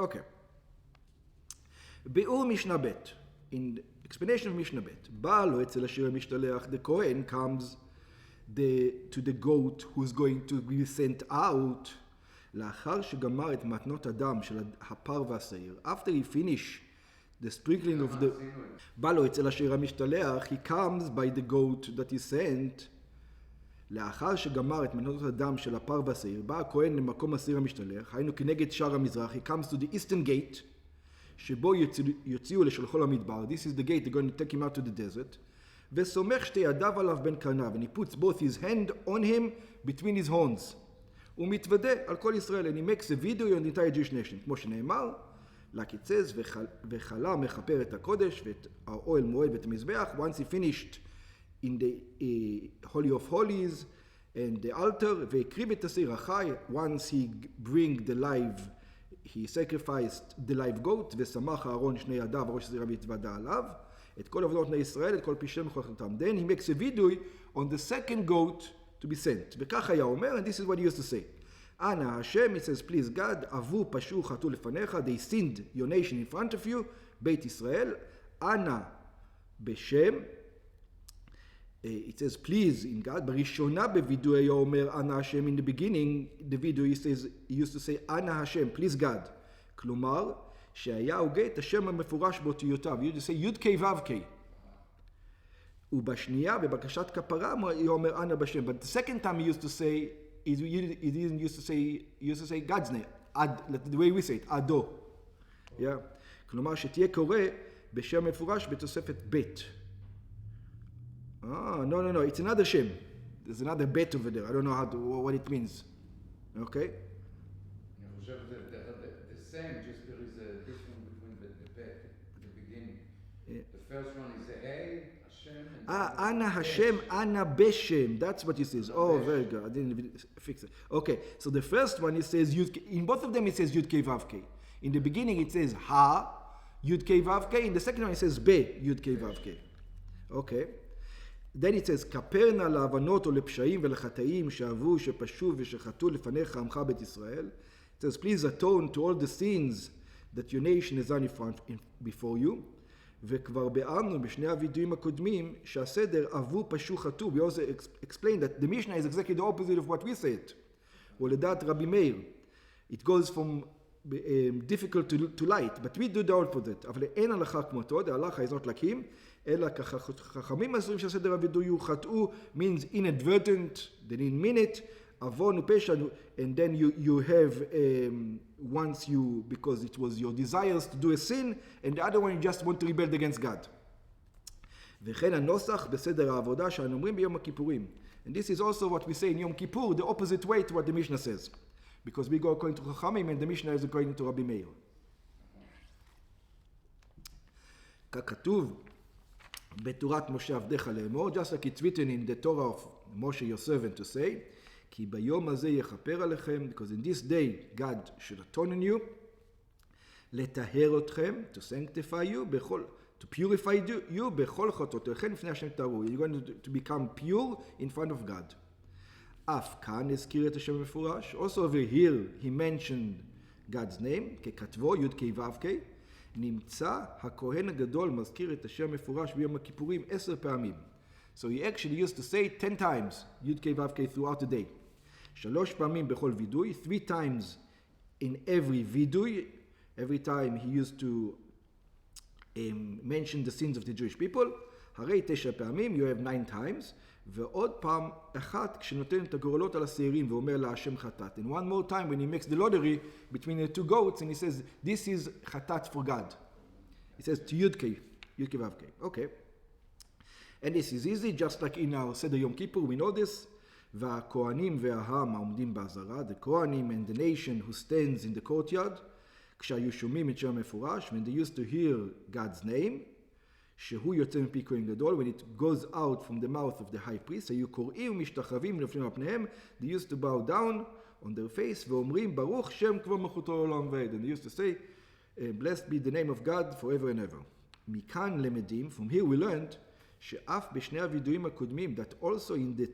Okay. ביאור משנה ב', in explanation of משנה ב', בא לו אצל השיר המשתלח, the Kohen comes to the goat who's going to be sent out, לאחר שגמר את מתנות הדם של הפר והשעיר, after he finished the sprinkling of the... בא לו אצל השיר המשתלח, he comes by the goat that he sent, לאחר שגמר את מתנות הדם של הפר והשעיר, בא הכהן למקום השעיר המשתלח, היינו כנגד שער המזרח, he comes to the eastern gate, שבו יוציאו לשלחו למדבר, this is the gate, they're going to take him out to the desert, וסומך שתי ידיו עליו בין קרניו, and he puts both his hand on him between his horns, הוא מתוודה על כל ישראל, and he makes a video on the entire Jewish nation, כמו שנאמר, לקיצז וחלה מכפר את הקודש ואת האוהל מועד ואת המזבח, once he finished in the Holy of Holies and the altar, והקריב את השעיר החי, once he bring the live, he sacrificed the live goat, ושמח אהרון שני ידיו, ראש השעיר והתוודה עליו, את כל עבודות בני ישראל, את כל פשעיהם וכל חטאתם. Then he makes a vidoy on the second goat to be sent. וכך היה אומר, and this is what he used to say. אנא השם, it says, please God, עבו פשעו חטאו לפניך, they sinned your nation in front of you, בית ישראל, אנא בשם, it says, please in God, בראשונה בווידוי היה אומר, אנא השם, in the beginning, the video he used to say, אנא השם, please God. כלומר, שהיה הוגה את השם המפורש באותיותיו, he used to say, י' כ' ו' כ'. ובשנייה, בבקשת כפרה, הוא אומר, אנא בשם. But the second time he used to say, he didn't used to say God's name, the way we say it, אדו. Yeah? כלומר, שתהיה קורא בשם מפורש בתוספת בית. No, it's another Shem. There's another bet over there. I don't know what it means. Okay? The same, just there is a difference between the bet at the beginning. Yeah. The first one is A, Hashem. Ana Hashem, Ana Beshem. That's what he says. Oh, very good. I didn't even fix it. Okay, so the first one, it says, in both of them it says Yud Kei Vav Kei. In the beginning it says Ha, Yud Kei Vav Kei. In the second one it says Be, Yud Kei Vav Kei. Okay. Then it says, כפר נא לעוונות או לפשעים ולחטאים שעברו, שפשעו ושחטאו לפניך עמך בית ישראל. It says, please atone to all the sins that your nation has done before you. וכבר ביארנו בשני הווידויים הקודמים שהסדר עברו פשעו חטאו. We also explained that the Mishnah is exactly the opposite of what we said. ולדעת רבי מאיר, it goes from difficult to light, but we do the opposite. אבל אין הלכה כמותו, the halacha is not like him. אלא כחכמים מסורים שהסדר הווידוי הוא חטאו, means inadvertent, they didn't mean it, עוון ופשע, and then you have, once you, because it was your desires to do a sin, and the other one you just want to rebel against God. וכן הנוסח בסדר העבודה שאנו אומרים ביום הכיפורים. And this is also what we say in Yom Kippur, the opposite way to what the Mishnah says. Because we go according to Chachamim and the Mishnah is according to Rabbi Meir. ככתוב, בתורת משה עבדך לאמור, just like it's written in the Torah of Moshe your servant to say, כי ביום הזה יכפר עליכם, because in this day God should atone on you, לטהר אתכם, to sanctify you, to purify you, בכל חטאותיכם לפני השם תארו. You're going to become pure in front of God. אף כאן הזכיר את השם המפורש, also over here he mentioned God's name, ככתבו, י' כ' ו' כ', נמצא הכהן הגדול מזכיר את השם מפורש ביום הכיפורים 10 פעמים. So he actually used to say 10 times י' כ' ו' כ' throughout the day. 3 פעמים בכל וידוי, 3 times in every וידוי. Every time he used to mention the sins of the Jewish people. הרי 9 פעמים, you have 9 times. ועוד פעם אחת כשנותן את הגורלות על השעירים ואומר להשם חטאת. And one more time when he makes the lottery between the two goats and he says, this is חטאת for God. He says to Yud Kei Vav Kei. Okay. And this is easy, just like in our Seder Yom Kippur, we know this. והכהנים והעם העומדים בעזרה, the Kohanim and the nation who stands in the courtyard, כשהיו שומעים את שם המפורש, when they used to hear God's name, שהוא יוצא מפי כהן גדול, when it goes out from the mouth of the high priest, היו קוראים ומשתחווים ונופלים על פניהם, they used to bow down on their face, ואומרים ברוך שם כבוד מלכותו לעולם ועד, and they used to say, blessed be the name of God forever and ever. מכאן למדים, from here we learned, שאף בשני הוידויים הקודמים, that also in the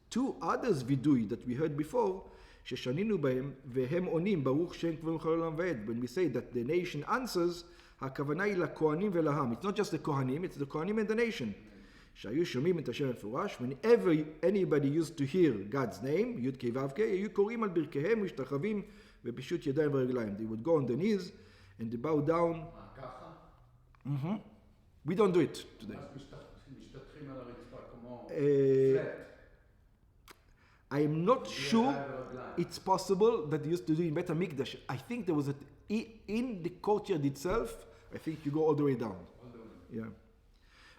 2 others וידוי that we heard before, ששנינו בהם, והם עונים, ברוך שם כבוד מלך העולם ועד. When we say that the nation answers, הכוונה היא לכהנים ולעם. It's not just the כהנים, it's the כהנים and the nation. שהיו שומעים את השם המפורש, whenever anybody used to hear God's name, י' כ' ו' כ', היו קוראים על ברכיהם ומשתחווים בפשוט ידיים ורגליים. They would go on their knees and they bow down. ככה? We don't do it today. משתטחים על הרצפה כמו flat. I am not sure it's possible that they used to do in Bet HaMikdash. I think there was in the courtyard itself, I think you go all the way down. Yeah.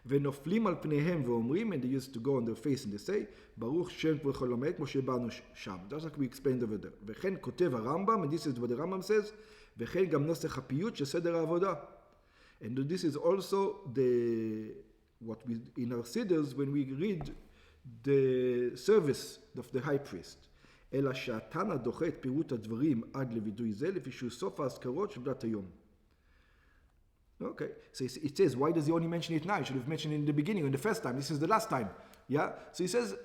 ונופלים על פניהם ואומרים, and they used to go on their face and they say, ברוך שם כבוד כל עולמי, כמו שבאנו שם. Just like we explained over there. וכן כותב הרמב"ם, and this is what the Rambam says, וכן גם נוסח הפיוט של סדר העבודה. And this is also what we, in our sidders, when we read the service of the high priest. אלא שהתנא דוחה את פירוט הדברים עד לוידוי זה, לפי שהוא סוף האזכרות של דת היום. Okay, so it says, why does he only mention it now? He should have mentioned it in the beginning, or in the first time. This is the last time. Yeah? So he says,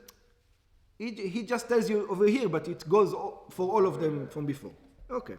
he just tells you over here, but it goes for all of them from before. Okay.